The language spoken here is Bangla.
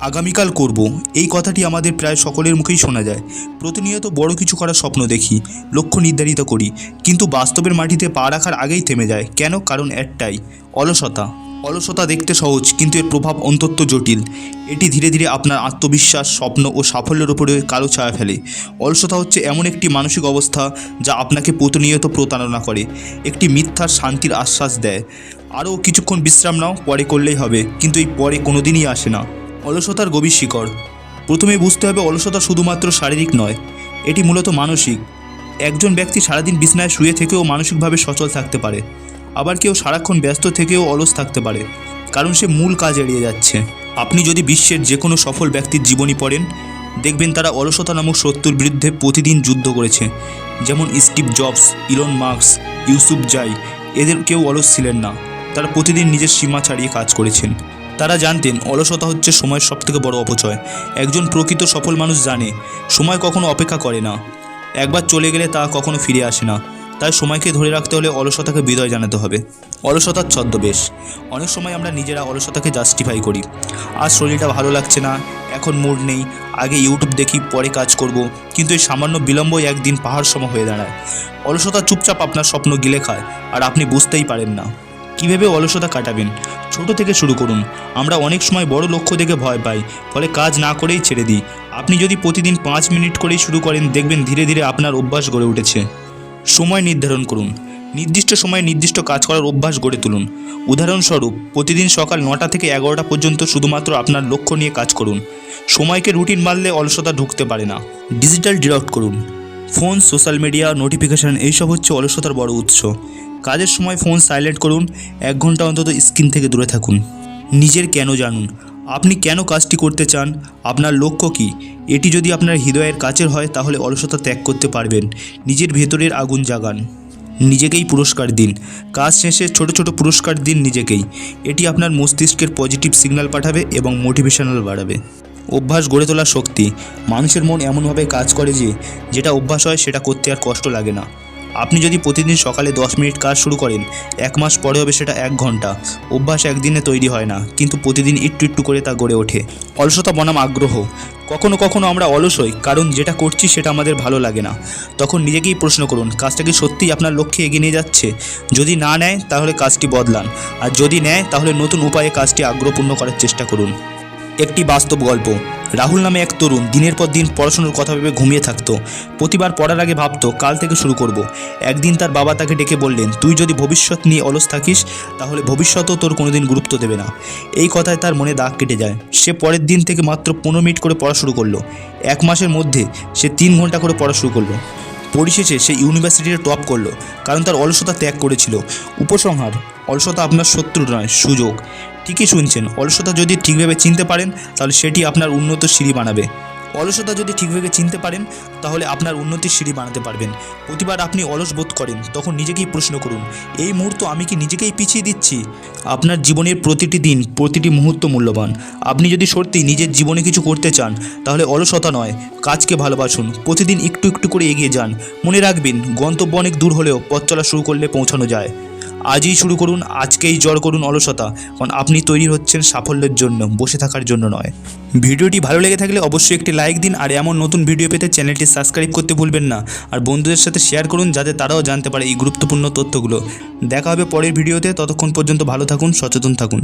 আগামীকাল করব এই কথাটি আমাদের প্রায় সকলের মুখেই শোনা যায়। প্রতিনিয়ত বড় কিছু করার স্বপ্ন দেখি, লক্ষ্য নির্ধারিত করি, কিন্তু বাস্তবের মাটিতে পা রাখার আগেই থেমে যায়। কেন? কারণ একটাই, অলসতা। অলসতা দেখতে সহজ, কিন্তু এর প্রভাব অত্যন্ত জটিল। এটি ধীরে ধীরে আপনার আত্মবিশ্বাস, স্বপ্ন ও সাফল্যের উপরে কালো ছায়া ফেলে। অলসতা হচ্ছে এমন একটি মানসিক অবস্থা যা আপনাকে প্রতিনিয়ত প্রতারণা করে, একটি মিথ্যার শান্তির আশ্বাস দেয়। আরও কিছুক্ষণ বিশ্রাম নাও, পরে করলেই হবে, কিন্তু এই পরে কোনোদিনই আসে না। অলসতার গভীর শিকড়। প্রথমে বুঝতে হবে অলসতা শুধুমাত্র শারীরিক নয়, এটি মূলত মানসিক। একজন ব্যক্তি সারাদিন বিছানায় শুয়ে থেকেও মানসিকভাবে সচল থাকতে পারে, আবার কেউ সারাক্ষণ ব্যস্ত থেকেও অলস থাকতে পারে, কারণ সে মূল কাজ এড়িয়ে যাচ্ছে। আপনি যদি বিশ্বের যে কোনো সফল ব্যক্তির জীবনী পড়েন, দেখবেন তারা অলসতা নামক শত্রুর বিরুদ্ধে প্রতিদিন যুদ্ধ করেছে। যেমন Steve jobs, Elon Musk, Yousafzai, এদের কেউ অলস ছিলেন না। তারা প্রতিদিন নিজের সীমা ছাড়িয়ে কাজ করেছেন। তারা জানতেন অলসতা হচ্ছে সময়ের সবথেকে বড় অপচয়। একজন প্রকৃত সফল মানুষ জানে সময় কখনো অপেক্ষা করে না, একবার চলে গেলে তা কখনো ফিরে আসে না। তাই সময়কে ধরে রাখতে হলে অলসতাকে বিদায় জানাতে হবে। অলসতার ছদ্মবেশ। অনেক সময় আমরা নিজেরা অলসতাকে জাস্টিফাই করি। আজ শরীরটা ভালো লাগছে না, এখন মুড নেই, আগে ইউটিউব দেখি, পরে কাজ করব। কিন্তু এই সামান্য বিলম্বই একদিন পাহাড় সম হয়ে দাঁড়ায়। অলসতা চুপচাপ আপনার স্বপ্ন গিলে খায়, আর আপনি বুঝতেই পারেন না। কীভাবে অলসতা কাটাবেন? ছোট থেকে শুরু করুন। আমরা অনেক সময় বড় লক্ষ্য দেখে ভয় পাই, ফলে কাজ না করেই ছেড়ে দিই। আপনি যদি প্রতিদিন 5 মিনিট করেই শুরু করেন, দেখবেন ধীরে ধীরে আপনার অভ্যাস গড়ে উঠেছে। সময় নির্ধারণ করুন। নির্দিষ্ট সময়ে নির্দিষ্ট কাজ করার অভ্যাস গড়ে তুলুন। উদাহরণস্বরূপ, প্রতিদিন সকাল 9টা থেকে 11টা পর্যন্ত শুধুমাত্র আপনার লক্ষ্য নিয়ে কাজ করুন। সময়কে রুটিন মানলে অলসতা ঢুকতে পারে না। ডিজিটাল ডিটক্স করুন। ফোন, সোশ্যাল মিডিয়া, নোটিফিকেশান এইসব হচ্ছে অলসতার বড় উৎস। কাজের সময় ফোন সাইলেন্ট করুন, 1 ঘন্টা অন্তত স্ক্রিন থেকে দূরে থাকুন। নিজের কেন জানুন। আপনি কেন কাজটি করতে চান? আপনার লক্ষ্য কী? এটি যদি আপনার হৃদয়ের কাছের হয়, তাহলে অলসতা ত্যাগ করতে পারবেন। নিজের ভেতরের আগুন জাগান। নিজেকেই পুরস্কার দিন। কাজ শেষে ছোট ছোট পুরস্কার দিন নিজেকেই। এটি আপনার মস্তিষ্কের পজিটিভ সিগন্যাল পাঠাবে এবং মোটিভেশনাল বাড়াবে। অভ্যাস গড়ে তোলার শক্তি। মানুষের মন এমনভাবে কাজ করে যে যেটা অভ্যাস হয় সেটা করতে আর কষ্ট লাগে না। আপনি যদি প্রতিদিন সকালে 10 মিনিট কাজ শুরু করেন, 1 মাস পরে হবে সেটা 1 ঘন্টা। অভ্যাস একদিনে তৈরি হয় না, কিন্তু প্রতিদিন একটু একটু করে তা গড়ে ওঠে। অলসতা বনাম আগ্রহ। কখনো কখনো আমরা অলস হই কারণ যেটা করছি সেটা আমাদের ভালো লাগে না। তখন নিজেকেই প্রশ্ন করুন, কাজটা কি সত্যিই আপনার লক্ষ্যে এগিয়ে নিয়ে যাচ্ছে? যদি না নেয়, তাহলে কাজটি বদলান, আর যদি নেয়, তাহলে নতুন উপায়ে কাজটি আগ্রহপূর্ণ করার চেষ্টা করুন। একটি বাস্তব গল্প। রাহুল নামে এক তরুণ দিনের পর দিন পড়াশোনার কথা ভেবে ঘুমিয়ে থাকতো। প্রতিবার পড়ার আগে ভাবতো কাল থেকে শুরু করব। একদিন তার বাবা তাকে ডেকে বললেন, তুই যদি ভবিষ্যৎ নিয়ে অলস থাকিস, তাহলে ভবিষ্যতও তোর কোনোদিন গুরুত্ব দেবে না। এই কথায় তার মনে দাগ কেটে যায়। সে পরের দিন থেকে মাত্র 15 মিনিট করে পড়া শুরু করলো। 1 মাসের মধ্যে সে 3 ঘন্টা করে পড়া শুরু করলো। পরিশেষে সে ইউনিভার্সিটিতে টপ করলো, কারণ তার অলসতা ত্যাগ করেছিল। উপসংহার: অলসতা আপনার শত্রু নয়, সুযোগ। ঠিকই শুনছেন, অলসতা যদি ঠিকভাবে চিনতে পারেন, তাহলে সেটি আপনার উন্নতির সিঁড়ি বানাবে। অলসতা যদি ঠিকভাবে চিনতে পারেন, তাহলে আপনার উন্নতির সিঁড়ি বানাতে পারবেন। প্রতিবার আপনি অলস বোধ করেন, তখন নিজেকেই প্রশ্ন করুন, এই মুহূর্ত আমি কি নিজেকেই পিছিয়ে দিচ্ছি? আপনার জীবনের প্রতিটি দিন, প্রতিটি মুহূর্ত মূল্যবান। আপনি যদি সত্যি নিজের জীবনে কিছু করতে চান, তাহলে অলসতা নয়, কাজকে ভালোবাসুন। প্রতিদিন একটু একটু করে এগিয়ে যান। মনে রাখবেন, গন্তব্য অনেক দূর হলেও পথ চলা শুরু করলে পৌঁছানো যায়। আজই শুরু করুন, আজকেই জয় করুন অলসতা, কারণ আপনি তৈরি হচ্ছেন সাফল্যের জন্য, বসে থাকার জন্য নয়। ভিডিওটি ভালো লেগে থাকলে অবশ্যই একটি লাইক দিন, আর এমন নতুন ভিডিও পেতে চ্যানেলটি সাবস্ক্রাইব করতে ভুলবেন না। আর বন্ধুদের সাথে শেয়ার করুন, যাতে তারাও জানতে পারে এই গুরুত্বপূর্ণ তথ্যগুলো। দেখা হবে পরের ভিডিওতে। ততক্ষণ পর্যন্ত ভালো থাকুন, সচেতন থাকুন।